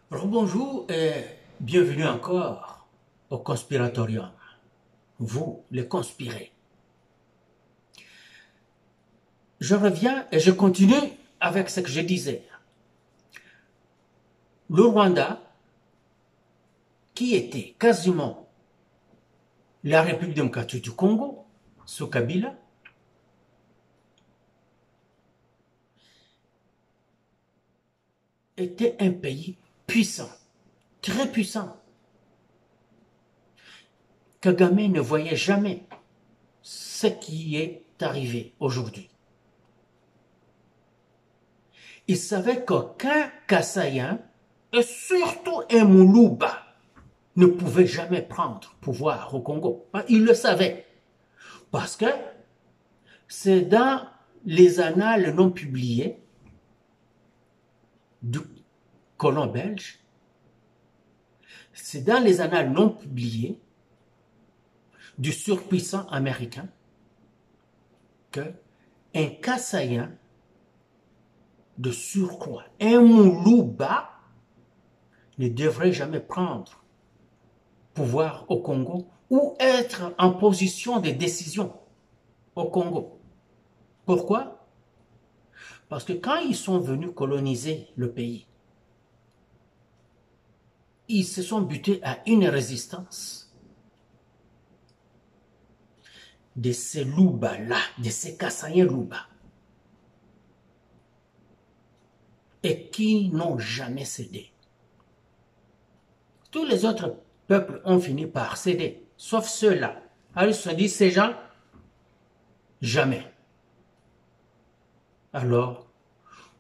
Rebonjour et bienvenue encore au Conspiratorium. Vous, les conspirés. Je reviens et je continue avec ce que je disais. Le Rwanda, qui était quasiment la République démocratique du Congo, sous Kabila, était un pays puissant, très puissant. Kagame ne voyait jamais ce qui est arrivé aujourd'hui. Il savait qu'aucun Kassaïen, et surtout un Moulouba, ne pouvait jamais prendre pouvoir au Congo. Il le savait. Parce que c'est dans les annales non publiées du colon belge, c'est dans les annales non publiées du surpuissant américain que un Kassaïen de surcroît, un Moulouba, ne devrait jamais prendre pouvoir au Congo ou être en position de décision au Congo. Pourquoi? Parce que quand ils sont venus coloniser le pays, ils se sont butés à une résistance de ces Louba-là, de ces Kassaïens Louba, et qui n'ont jamais cédé. Tous les autres peuples ont fini par céder, sauf ceux-là. Alors ils se sont dit, ces gens, jamais. Alors,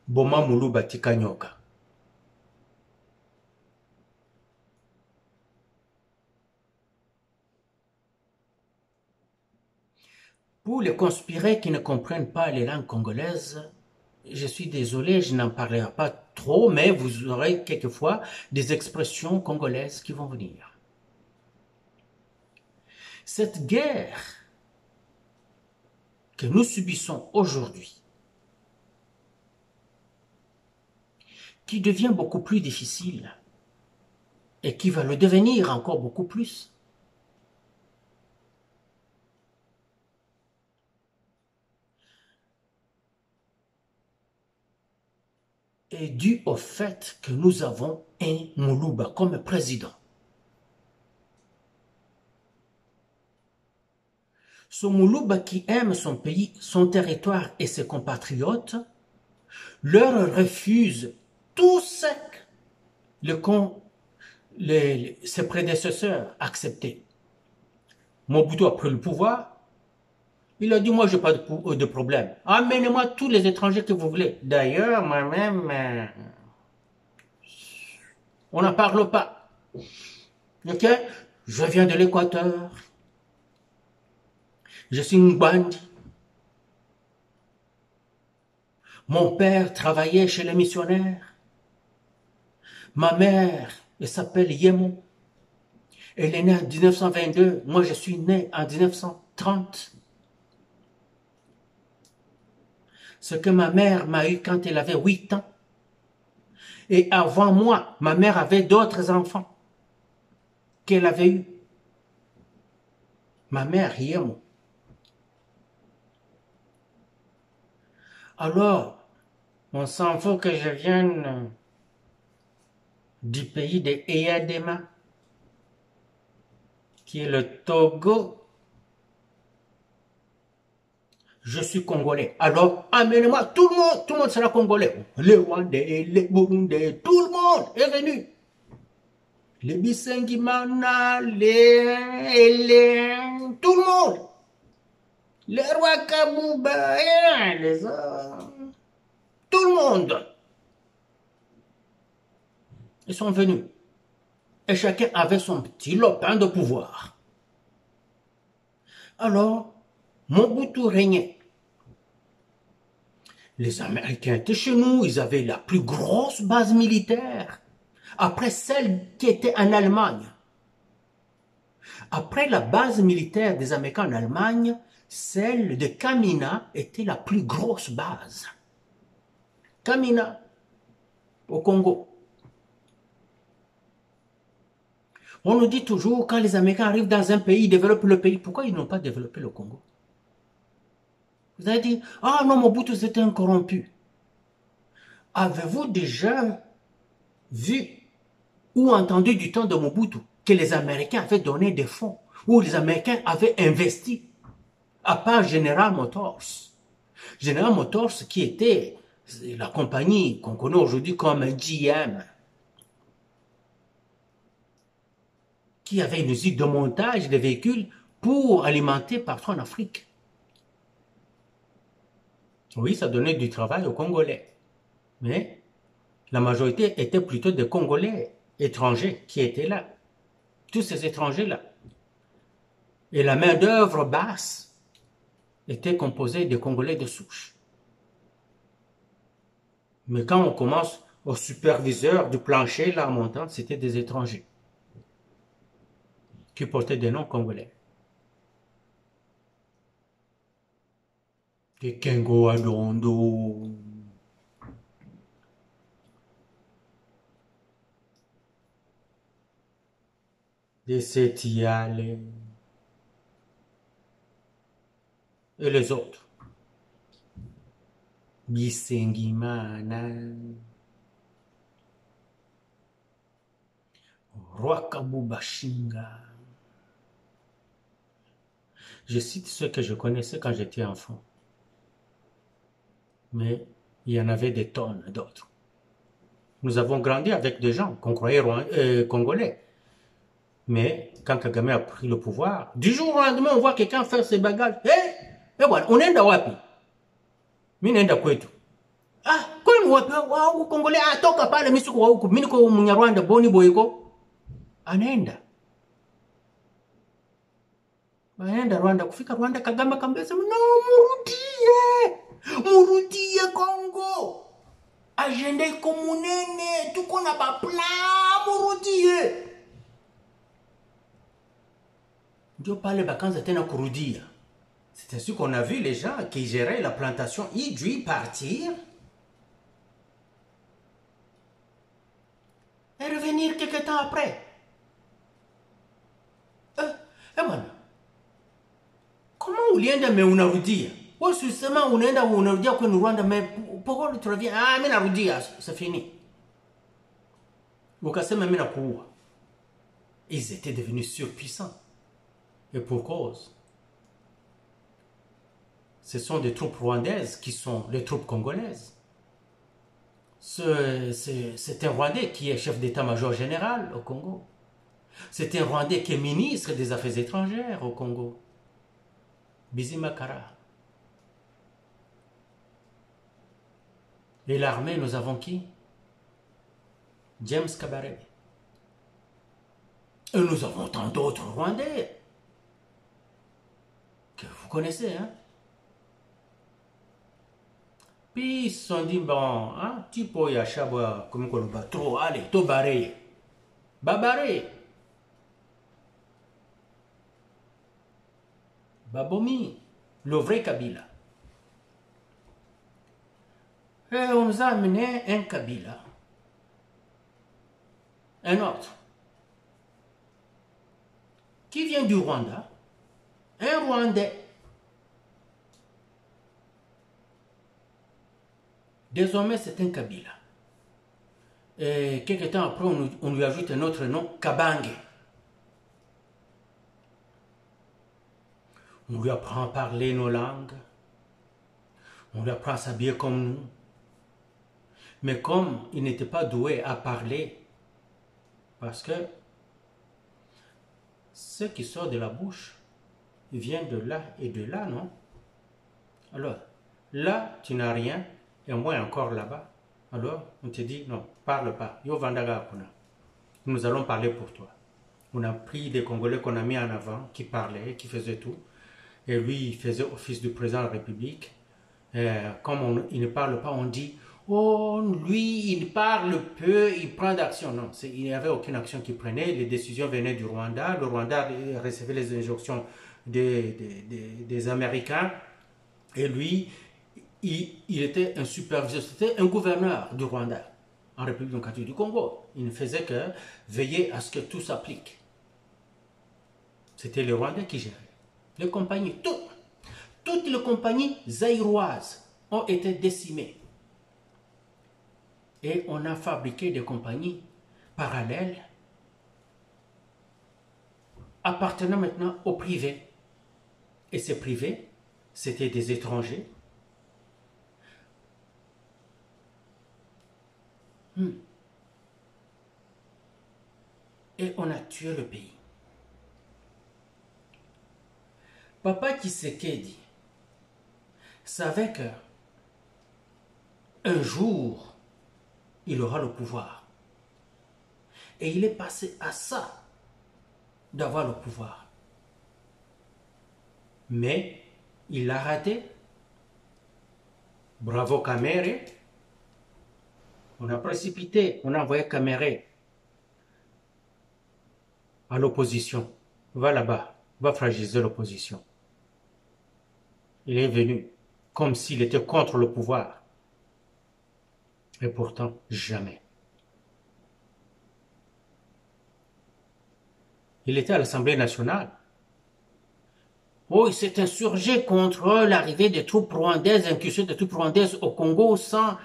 Boma Moulouba Tikanyoka. Pour les conspirés qui ne comprennent pas les langues congolaises, je suis désolé, je n'en parlerai pas trop, mais vous aurez quelquefois des expressions congolaises qui vont venir. Cette guerre que nous subissons aujourd'hui, qui devient beaucoup plus difficile et qui va le devenir encore beaucoup plus, est due au fait que nous avons un Moulouba comme président. Ce Moulouba qui aime son pays, son territoire et ses compatriotes, leur refuse tout ce que ses prédécesseurs acceptaient. Mobutu a pris le pouvoir, il a dit, moi, je n'ai pas de problème. Amenez-moi tous les étrangers que vous voulez. D'ailleurs, moi-même, on n'en parle pas. Ok? Je viens de l'Équateur. Je suis Mbandi. Mon père travaillait chez les missionnaires. Ma mère, elle s'appelle Yemo. Elle est née en 1922. Moi, je suis né en 1930. Ce que ma mère m'a eu quand elle avait 8 ans. Et avant moi, ma mère avait d'autres enfants qu'elle avait eus. Ma mère, Yemo. Alors, on s'en fout que je vienne du pays de Eyadema, qui est le Togo. Je suis congolais. Alors, amenez-moi tout le monde sera congolais. Les Rwandais, les Burundais, tout le monde est venu. Les Bissengimana, tout le monde. Les rois Kabouba, tout le monde. Ils sont venus. Et chacun avait son petit lopin de pouvoir. Alors, Mobutu régnait. Les Américains étaient chez nous, ils avaient la plus grosse base militaire, après celle qui était en Allemagne. Après la base militaire des Américains en Allemagne, celle de Kamina était la plus grosse base. Kamina, au Congo. On nous dit toujours, quand les Américains arrivent dans un pays, ils développent le pays. Pourquoi ils n'ont pas développé le Congo? Vous avez dit, ah non, Mobutu c'était un corrompu. Avez-vous déjà vu ou entendu du temps de Mobutu que les Américains avaient donné des fonds, ou les Américains avaient investi, à part General Motors? General Motors qui était la compagnie qu'on connaît aujourd'hui comme GM, qui avait une usine de montage de véhicules pour alimenter partout en Afrique. Oui, ça donnait du travail aux Congolais. Mais la majorité était plutôt des Congolais étrangers qui étaient là. Tous ces étrangers-là. Et la main-d'œuvre basse était composée de Congolais de souche. Mais quand on commence au superviseur du plancher, là en montant, c'était des étrangers qui portaient des noms congolais. Des Kengo Adondo, des Setiale et les autres. Bisengimana, Rwakabubashinga. Je cite ceux que je connaissais quand j'étais enfant. Mais il y en avait des tonnes d'autres. Nous avons grandi avec des gens qu'on croyait congolais. Mais quand Kagame a pris le pouvoir, du jour au lendemain, on voit quelqu'un faire ses bagages. Eh voilà, on est wapi. Mimi naenda kwetu. Ah, kwani wapi wao Congolais atoka pale mimi siko huko. Mimi niko Mnyarwanda boni boyko. Anaenda Rwanda, kufika Rwanda Kagame akambeza, "No, murudie Congo. Agenda iko munene, tuko na ba plan, murudie." Ndio pale bakanza tena kurudia. C'est ainsi qu'on a vu les gens qui géraient la plantation, ils dû partir et revenir quelques temps après. Et voilà. Comment ulienda me unarudia? Wewe usisema unaenda unarudia kwa Rwanda me pourquoi tu reviens? Ah, mimi narudia, c'est fini. Ukasema mimi nakuua. Ils étaient devenus surpuissants. Et pour cause. Ce sont des troupes rwandaises qui sont les troupes congolaises. C'est un Rwandais qui est chef d'état-major général au Congo. C'est un Rwandais qui est ministre des Affaires étrangères au Congo. Bizimakara. Et l'armée, nous avons qui? James Kabarebe. Et nous avons tant d'autres Rwandais que vous connaissez, hein? Puis ils se sont dit, bon, hein, tipo ya shabwa, comme on le bat trop, allez, to baré. Babaré. Babomi, le vrai Kabila. Et on nous a amené un Kabila. Un autre. Qui vient du Rwanda. Un Rwandais. Désormais, c'est un Kabila. Et quelques temps après, on lui ajoute un autre nom, Kabange. On lui apprend à parler nos langues. On lui apprend à s'habiller comme nous. Mais comme il n'était pas doué à parler, parce que ce qui sort de la bouche, il vient de là et de là, non? Alors, là, tu n'as rien, et moi encore là-bas. Alors, on te dit, non, parle pas. Yo vandaga kuna. Nous allons parler pour toi. On a pris des Congolais qu'on a mis en avant, qui parlaient, qui faisaient tout. Et lui, il faisait office du président de la République. Comme il ne parle pas, on dit, oh, lui, il parle peu, il prend d'action. Non, il n'y avait aucune action qu'il prenait. Les décisions venaient du Rwanda. Le Rwanda recevait les injonctions des Américains. Et lui, il était un superviseur, c'était un gouverneur du Rwanda, en République démocratique du Congo. Il ne faisait que veiller à ce que tout s'applique. C'était les Rwandais qui géraient. Les compagnies, toutes les compagnies zaïroises ont été décimées. Et on a fabriqué des compagnies parallèles appartenant maintenant au privé. Et ces privés, c'était des étrangers. Et on a tué le pays. Papa Tshisekedi savait que un jour, il aura le pouvoir. Et il est passé à ça, d'avoir le pouvoir. Mais il l'a raté. Bravo Kamere. On a précipité, on a envoyé Kamere à l'opposition. Va là-bas, va fragiliser l'opposition. Il est venu comme s'il était contre le pouvoir. Et pourtant, jamais. Il était à l'Assemblée nationale. Oh, il s'est insurgé contre l'arrivée des troupes rwandaises, incursion des troupes rwandaises au Congo sans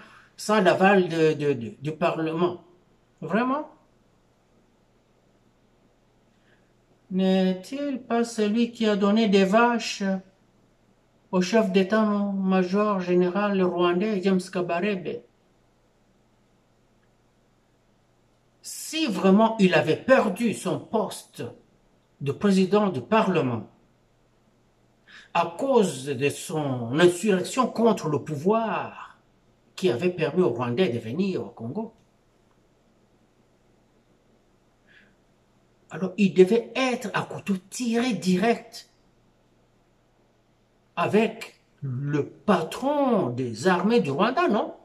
l'aval du Parlement. Vraiment? N'est-il pas celui qui a donné des vaches au chef d'état-major général rwandais, James Kabarebe? Si vraiment il avait perdu son poste de président du Parlement à cause de son insurrection contre le pouvoir qui avait permis aux Rwandais de venir au Congo, alors il devait être à couteau tiré direct avec le patron des armées du Rwanda, non?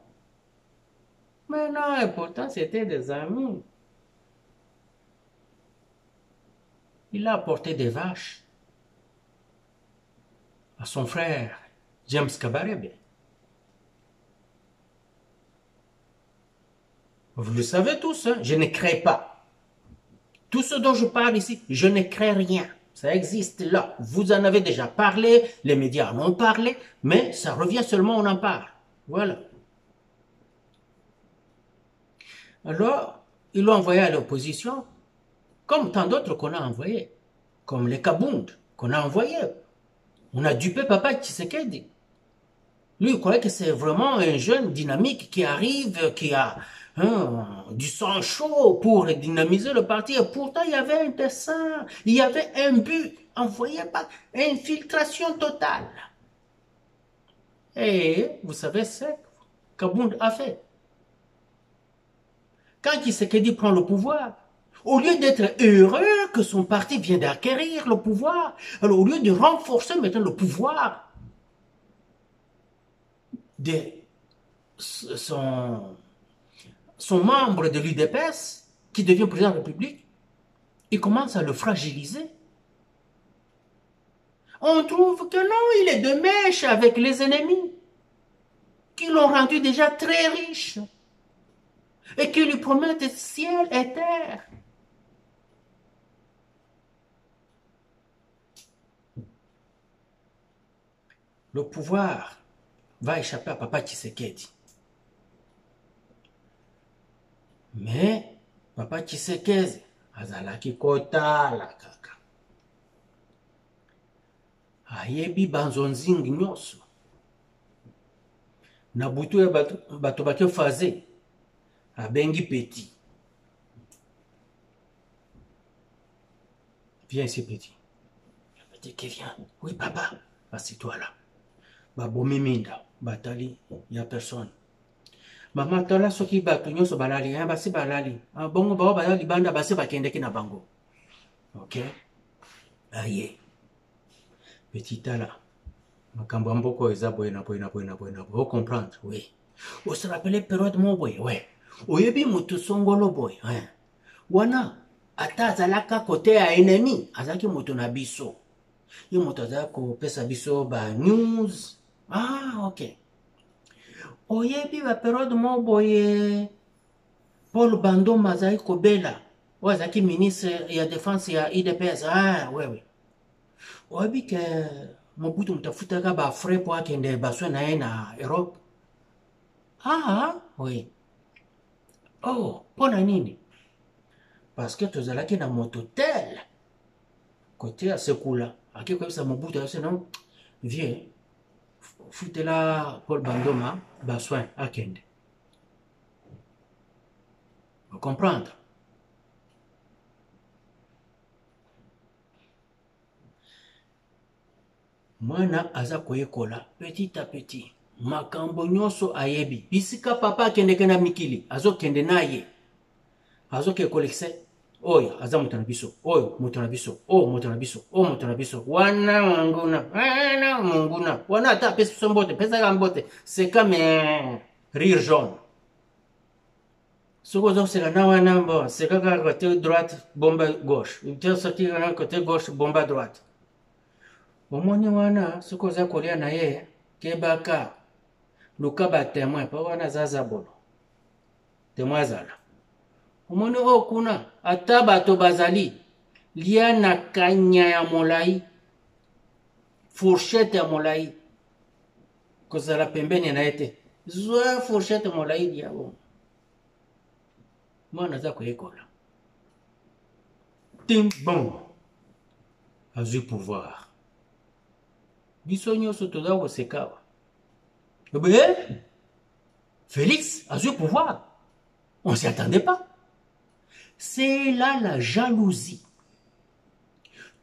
Mais non, et pourtant c'était des amis. Il a apporté des vaches à son frère, James Kabarebe. Vous le savez tous, hein? Je ne crée pas. Tout ce dont je parle ici, je ne crée rien. Ça existe là. Vous en avez déjà parlé, les médias en ont parlé, mais ça revient seulement, on en parle. Voilà. Alors, ils l'ont envoyé à l'opposition, comme tant d'autres qu'on a envoyés, comme les Kabound qu'on a envoyés. On a dupé Papa Tshisekedi. Lui, il croyait que c'est vraiment un jeune dynamique qui arrive, qui a du sang chaud pour dynamiser le parti. Et pourtant, il y avait un dessein, il y avait un but envoyé par infiltration totale. Et vous savez ce que Kabound a fait. Quand Tshisekedi prend le pouvoir, au lieu d'être heureux que son parti vient d'acquérir le pouvoir, alors au lieu de renforcer maintenant le pouvoir de son membre de l'UDPS, qui devient président de la République, il commence à le fragiliser. On trouve que non, il est de mèche avec les ennemis, qui l'ont rendu déjà très riche, et qui lui promettent ciel et terre. Le pouvoir va échapper à Papa Tshisekedi. Mais Papa Tshisekedi azalaki kotala kaka. Ayebi banzonzingi nyonso. Na butu ya bato bake faze abengi petit. Viens ici petit. Le petit qui vient. Oui papa, assieds-toi là. Babomi minda, batali, y a personne. Mama tala soki bato nyonso balali, basi balali. Bongo bao balali banda basi bakendeki na bango. Ok? Aye. Petit tala. Makambo mboko eza boye na boye na boye na boye na boye. Vous comprendre? Oui. Vous se rappelez période mo boye? Oui. Oyebi mutu songolo boye. Wana ata azalaka kote ya ennemi, azaki mutu na biso. Ye mutu azalaka kopesa biso ba news. Ah, ok. Oyebi ba période mo boye Paul Bandoma azali kobela. Oyo azalaki ministre ya défense ya IDPS. Ah, oui, oui. oyebi ke Mobutu mutafutaka ba frais po akende baswe na ye na Europe. Ah, oui. Oh, mpo na nini? Parce que tozalaki na mototel côté ya sekula ake koyebisa Mobutu ayebisa non vieux futela Paul Bandoma baswin akende. Vous comprendre? Mwana aza koyekola petit à petit makambo nyonso ayebi bisika papa akendeke na mikili azokende na ye azokekolekise oyo aza moto na biso oyo moto na biso oyo moto na biso oyo moto na biso wana monguna wana ata apesi biso mbote pesaka mbote seka me rire jaune soki ozoseka na wana bon seka kaka côté droite bomba gauche te soki na côté gauche bomba droite omoni wana soki oza kolia na ye kebaka luka batémoin mpo wana aza bolo témoin azala omoni oyo kuna ata bato bazali lia na kanya ya molai fourchette ya molai kozala pembeni na ye te zwa fourchette molai lia bongo mwana aza koyekola tim bon azwi pouvoir biso nyonso toza koseka awa Félix a eu pouvoir. On ne s'y attendait pas. C'est là la jalousie.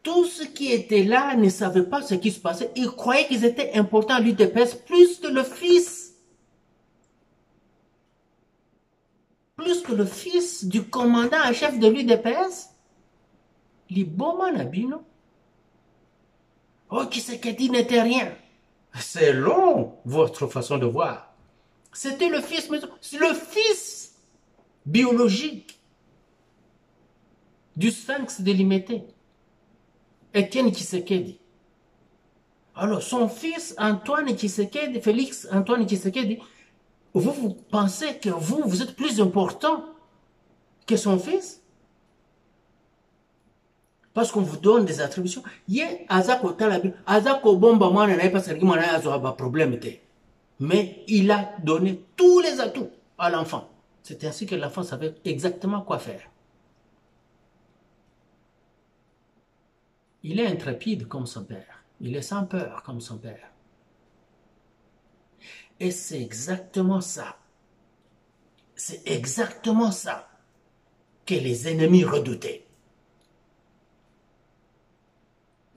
Tous ceux qui étaient là ne savaient pas ce qui se passait. Ils croyaient qu'ils étaient importants à l'UDPS plus que le fils. Plus que le fils du commandant en chef de l'UDPS. Liboma Nabino. Oh, Tshisekedi n'était rien. Selon votre façon de voir. C'était le fils biologique du sphinx délimité, Étienne Tshisekedi. Alors, son fils Antoine Tshisekedi, Félix Antoine Tshisekedi, vous pensez que vous êtes plus important que son fils? Parce qu'on vous donne des attributions. Mais il a donné tous les atouts à l'enfant. C'est ainsi que l'enfant savait exactement quoi faire. Il est intrépide comme son père. Il est sans peur comme son père. Et c'est exactement ça. C'est exactement ça que les ennemis redoutaient.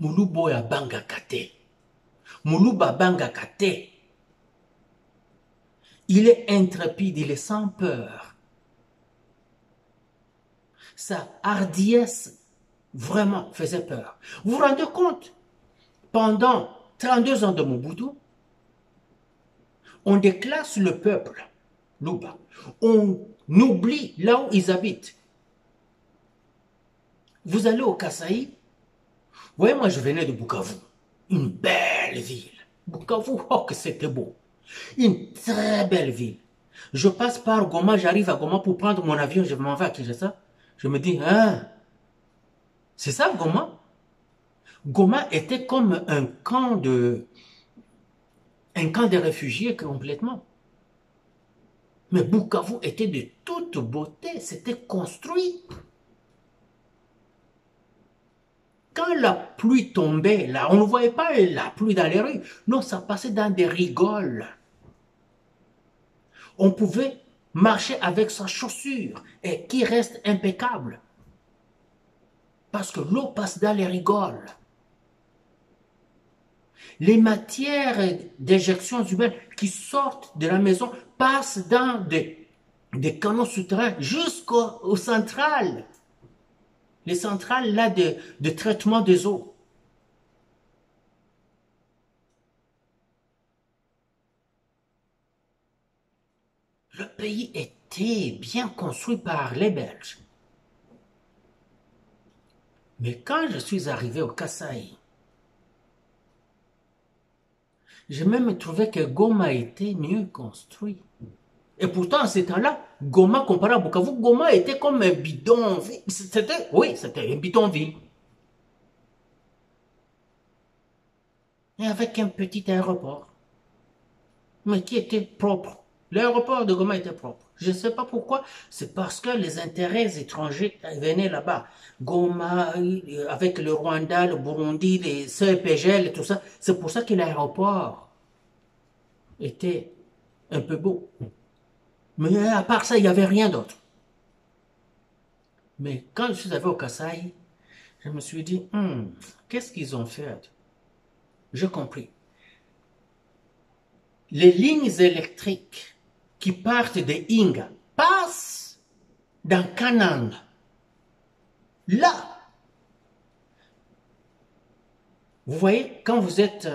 Mulubo ya banga kate. Muluba banga kate. Il est intrépide, il est sans peur. Sa hardiesse vraiment faisait peur. Vous vous rendez compte? Pendant 32 ans de Mobutu, on déclasse le peuple, Luba. On oublie là où ils habitent. Vous allez au Kasaï. Vous voyez, moi je venais de Bukavu. Une belle ville. Bukavu, oh que c'était beau. Une très belle ville. Je passe par Goma, j'arrive à Goma pour prendre mon avion, je m'en vais à Kinshasa. Je me dis, hein, c'est ça Goma? Goma était comme un camp de réfugiés complètement. Mais Bukavu était de toute beauté, c'était construit. Quand la pluie tombait, là, on ne voyait pas la pluie dans les rues. Non, ça passait dans des rigoles. On pouvait marcher avec sa chaussure et qui reste impeccable. Parce que l'eau passe dans les rigoles. Les matières d'éjection humaine qui sortent de la maison passent dans des canaux souterrains jusqu'aux centrales. Les centrales là de traitement des eaux. Le pays était bien construit par les Belges. Mais quand je suis arrivé au Kasaï, j'ai même trouvé que Goma était mieux construit. Et pourtant, à ce temps-là, Goma, comparé à Bukavu, Goma était comme un bidonville. Oui, c'était un bidonville. et avec un petit aéroport, mais qui était propre. L'aéroport de Goma était propre. Je ne sais pas pourquoi, c'est parce que les intérêts étrangers venaient là-bas. Goma, avec le Rwanda, le Burundi, les CEPGL et tout ça. C'est pour ça que l'aéroport était un peu beau. Mais à part ça, il n'y avait rien d'autre. Mais quand je suis arrivé au Kasaï, je me suis dit, qu'est-ce qu'ils ont fait? J'ai compris. Les lignes électriques qui partent de Inga passent dans Kanang. Là, vous voyez, quand vous êtes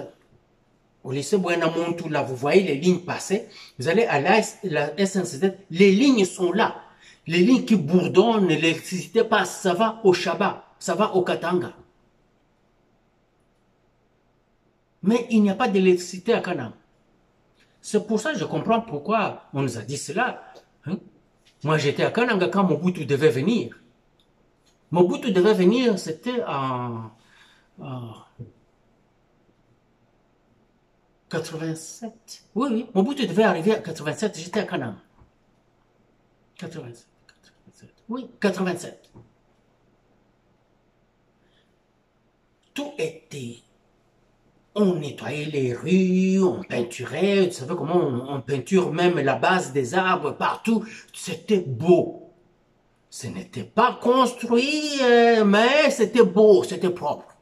au lycée Buenamontu, là, vous voyez les lignes passer, vous allez à la SNCZ, les lignes sont là. Les lignes qui bourdonnent, l'électricité passe, ça va au Shaba, ça va au Katanga. Mais il n'y a pas d'électricité à Kanang. C'est pour ça que je comprends pourquoi on nous a dit cela. Hein? Moi, j'étais à Kananga quand Mobutu devait venir. Mobutu devait venir, c'était en 87. Oui, oui, Mobutu devait arriver en 87, j'étais à Kananga. 87, 87. Oui, 87. Tout était... On nettoyait les rues, on peinturait, tu savais comment on peinture même la base des arbres partout. C'était beau. Ce n'était pas construit, mais c'était beau, c'était propre.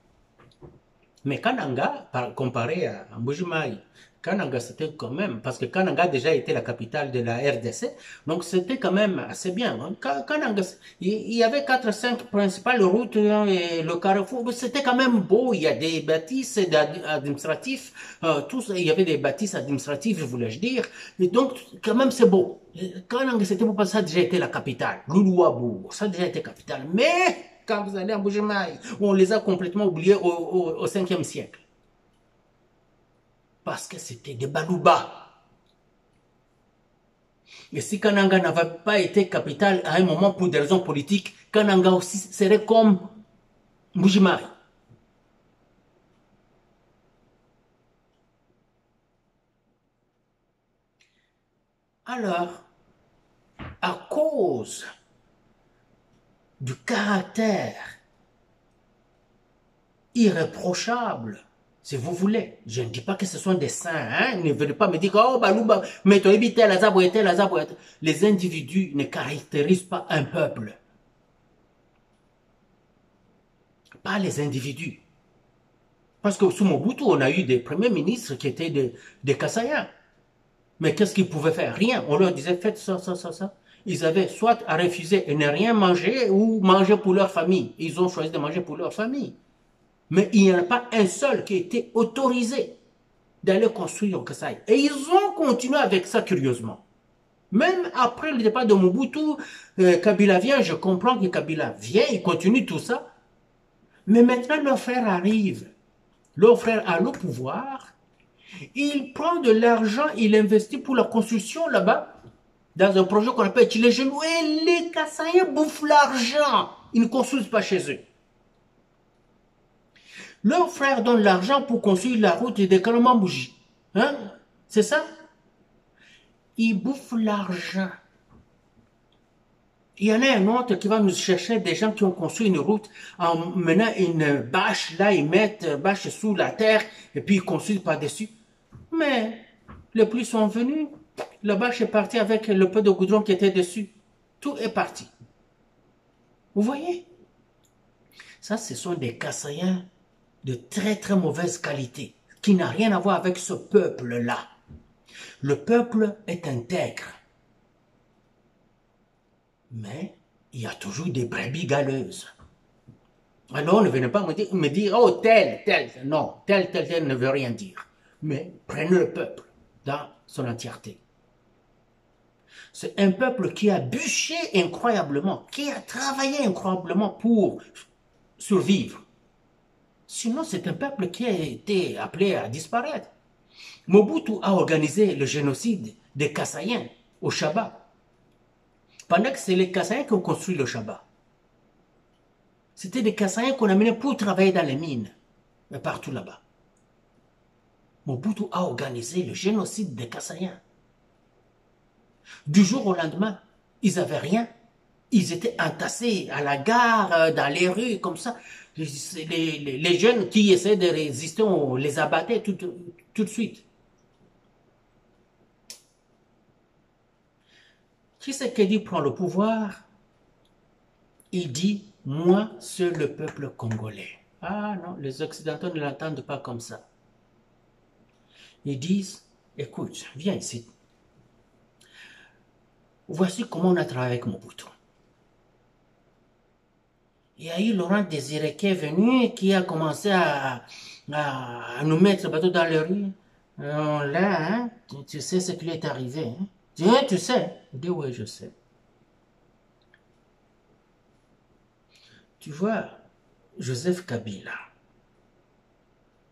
Mais Kananga, comparé à Mbujimaï, Kananga c'était quand même, parce que Kananga a déjà été la capitale de la RDC, donc c'était quand même assez bien. Kananga, il y avait 4-5 principales routes et le carrefour, c'était quand même beau, il y a des bâtisses administratives, il y avait des bâtisses administratives, voulais-je dire, et donc quand même c'est beau. Kananga c'était beau parce que ça a déjà été la capitale, Luluabourg, ça a déjà été capitale, mais quand vous allez à Mbujimaï, on les a complètement oubliés au 5e siècle. Parce que c'était des Balouba. Et si Kananga n'avait pas été capitale à un moment pour des raisons politiques, Kananga aussi serait comme Mbujimaï. Alors, à cause du caractère irréprochable, si vous voulez, je ne dis pas que ce sont des saints, hein? Ne venez pas me dire, oh, Balouba, mais tu habites tel azabou et tel azabou. Les individus ne caractérisent pas un peuple. Pas les individus. Parce que sous Mobutu, on a eu des premiers ministres qui étaient des Kassayens. Mais qu'est-ce qu'ils pouvaient faire? Rien. On leur disait, faites ça, ça, ça, ça. Ils avaient soit à refuser et ne rien manger ou manger pour leur famille. Ils ont choisi de manger pour leur famille. Mais il n'y en a pas un seul qui a été autorisé d'aller construire au Kasaï. Et ils ont continué avec ça curieusement. Même après le départ de Mobutu, Kabila vient, je comprends que Kabila vient, il continue tout ça. Mais maintenant, leur frère arrive. Leur frère a le pouvoir. Il prend de l'argent, il investit pour la construction là-bas, dans un projet qu'on appelle les genoux. Et les Kassaïens bouffent l'argent. Ils ne construisent pas chez eux. Leur frère donne l'argent pour construire la route de Kalamambouji. Hein? C'est ça? Ils bouffent l'argent. Il y en a un autre qui va nous chercher des gens qui ont construit une route en menant une bâche, là ils mettent bâche sous la terre et puis ils construisent par-dessus. Mais les pluies sont venues, la bâche est partie avec le peu de goudron qui était dessus. Tout est parti. Vous voyez? Ça, ce sont des Kassaïens de très très mauvaise qualité, qui n'a rien à voir avec ce peuple-là. Le peuple est intègre. Mais il y a toujours des brebis galeuses. Alors ne venez pas me dire oh tel, tel. Non, tel, tel, tel ne veut rien dire. Mais prenez le peuple dans son entièreté. C'est un peuple qui a bûché incroyablement, qui a travaillé incroyablement pour survivre. Sinon, c'est un peuple qui a été appelé à disparaître. Mobutu a organisé le génocide des Kassaïens au Shaba. Pendant que c'est les Kassaïens qui ont construit le Shaba. C'était des Kassaïens qu'on amenait pour travailler dans les mines, partout là-bas. Mobutu a organisé le génocide des Kassayens. Du jour au lendemain, ils n'avaient rien. Ils étaient entassés à la gare, dans les rues, comme ça. Les jeunes qui essaient de résister, on les abattait tout de suite. Tshisekedi prend le pouvoir. Il dit, moi, seul le peuple congolais. Ah non, les Occidentaux ne l'entendent pas comme ça. Ils disent, écoute, viens ici. Voici comment on a travaillé avec Mobutu. Il y a eu Laurent Désiré qui est venu et qui a commencé à nous mettre le bateau dans les rues. Là, hein, tu sais ce qui lui est arrivé. Hein? Tu sais? Je dis, oui, je sais. Tu vois, Joseph Kabila,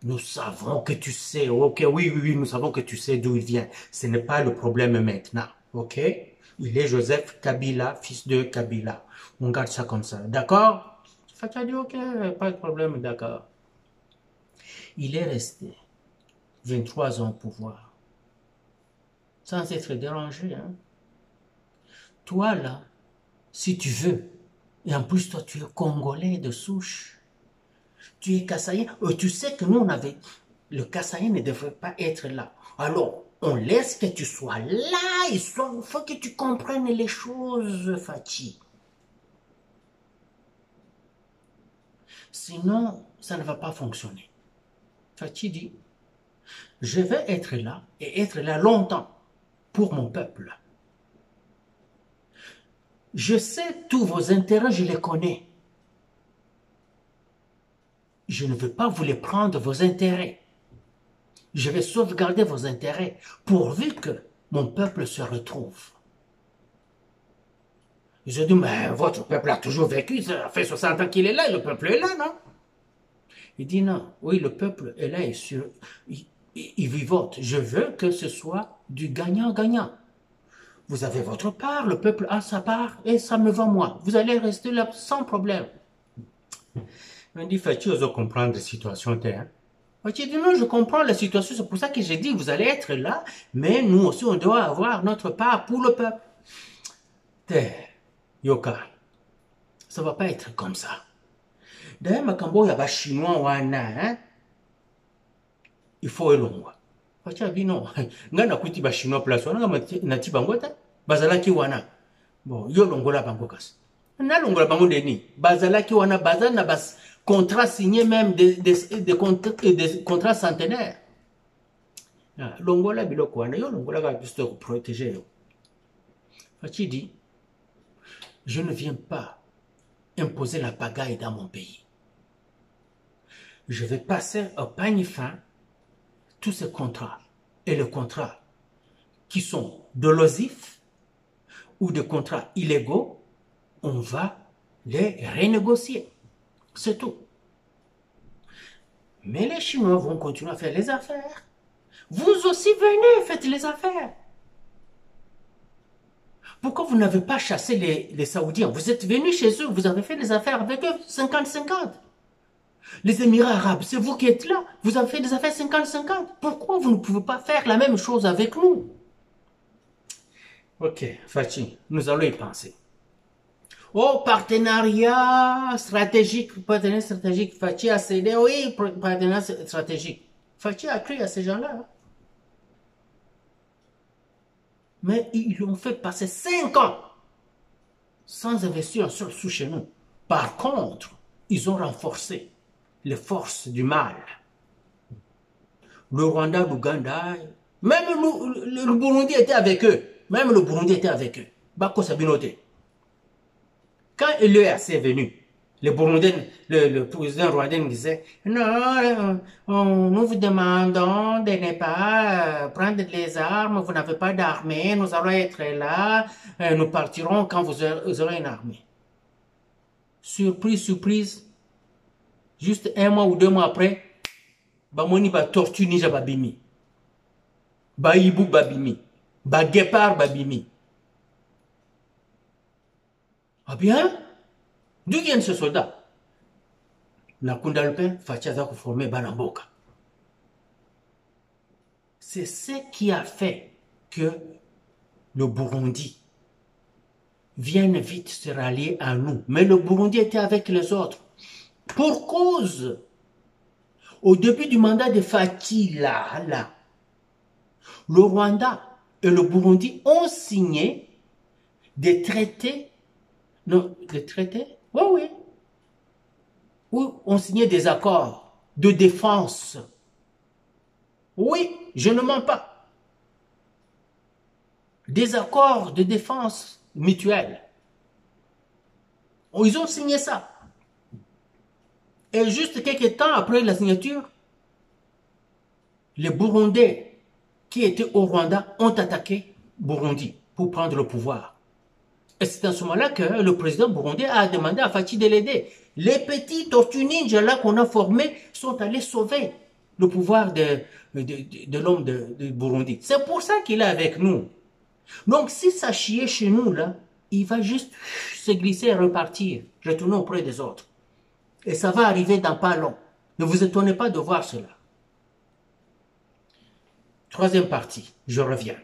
nous savons que tu sais, ok, oui, nous savons que tu sais d'où il vient. Ce n'est pas le problème maintenant, ok? Il est Joseph Kabila, fils de Kabila. On garde ça comme ça, d'accord? Fatia dit, ok, pas de problème, d'accord. Il est resté 23 ans au pouvoir, sans être dérangé. Hein? Toi, là, si tu veux, et en plus, toi, tu es Congolais de souche, tu es Kassaïen, tu sais que nous, on avait... Le Kassaïen ne devrait pas être là. Alors, on laisse que tu sois là, il faut que tu comprennes les choses, Fachi. Sinon, ça ne va pas fonctionner. Fachi dit, je vais être là, et être là longtemps, pour mon peuple. Je sais tous vos intérêts, je les connais. Je ne veux pas vous les prendre, vos intérêts. Je vais sauvegarder vos intérêts, pourvu que mon peuple se retrouve. Ils ont dit, mais votre peuple a toujours vécu, ça fait 60 ans qu'il est là, et le peuple est là, non? Il dit, non, oui, le peuple est là, il vivote. Je veux que ce soit du gagnant-gagnant. Vous avez votre part, le peuple a sa part, et ça me va moi. Vous allez rester là sans problème. On dit, Fachi, vous comprendre la situation, hein? Fachi dit, non, je comprends la situation, c'est pour ça que j'ai dit, vous allez être là, mais nous aussi, on doit avoir notre part pour le peuple. Yoka, ça va pas être comme ça. D'ailleurs, makambo ya ba chinois wana, hein? Il faut elongwa. Fachi a dit, non, nga na kuti ba chinois place wana, nga na ti bango ta, bazalaki wana. Bon, yo longola bango kasi. Na longola bango deni, bazalaki wana, bazal na bas contrats signés même des contrats centenaires. Longola biloko wana, yo longola va juste protéger yo. Fachi dit, je ne viens pas imposer la pagaille dans mon pays. Je vais passer au peigne fin tous ces contrats et les contrats qui sont dolosifs ou des contrats illégaux, on va les renégocier. C'est tout. Mais les Chinois vont continuer à faire les affaires. Vous aussi venez, faites les affaires. Pourquoi vous n'avez pas chassé les Saoudiens? Vous êtes venus chez eux, vous avez fait des affaires avec eux 50-50. Les Émirats arabes, c'est vous qui êtes là. Vous avez fait des affaires 50-50. Pourquoi vous ne pouvez pas faire la même chose avec nous? Ok, Fachi, nous allons y penser. Oh, partenariat stratégique, Fachi a cédé, oui, partenariat stratégique. Fachi a cru à ces gens-là. Mais ils l'ont fait passer 5 ans sans investir un seul sou chez nous. Par contre, ils ont renforcé les forces du mal. Le Rwanda, l'Ouganda, même le Burundi était avec eux. Même le Burundi était avec eux. Bako Sabinote. Quand l'EAC est venu, le Burundais, le président rwandais disait, non, nous vous demandons de ne pas prendre les armes, vous n'avez pas d'armée, nous allons être là, nous partirons quand vous aurez une armée. Surprise, surprise, juste 1 mois ou 2 mois après, bamoni ba tortue ninja babimi, ba hibou babimi, ba guépard babimi. Ah bien? D'où viennent ces soldats? Nakunda Lupin, Fachi aza formé Banamboka. C'est ce qui a fait que le Burundi vienne vite se rallier à nous. Mais le Burundi était avec les autres. Pour cause, au début du mandat de Fatih, là, le Rwanda et le Burundi ont signé des traités, non, des traités, oui, oui, où on signait des accords de défense. Oui, je ne mens pas. Des accords de défense mutuelle. Ils ont signé ça. Et juste quelques temps après la signature, les Burundais qui étaient au Rwanda ont attaqué Burundi pour prendre le pouvoir. Et c'est à ce moment-là que le président burundais a demandé à Fatih de l'aider. Les petits tortues ninja là qu'on a formés sont allés sauver le pouvoir de l'homme de Burundi. C'est pour ça qu'il est avec nous. Donc si ça chiait chez nous là, il va juste se glisser et repartir, retourner auprès des autres. Et ça va arriver dans pas long. Ne vous étonnez pas de voir cela. Troisième partie, je reviens.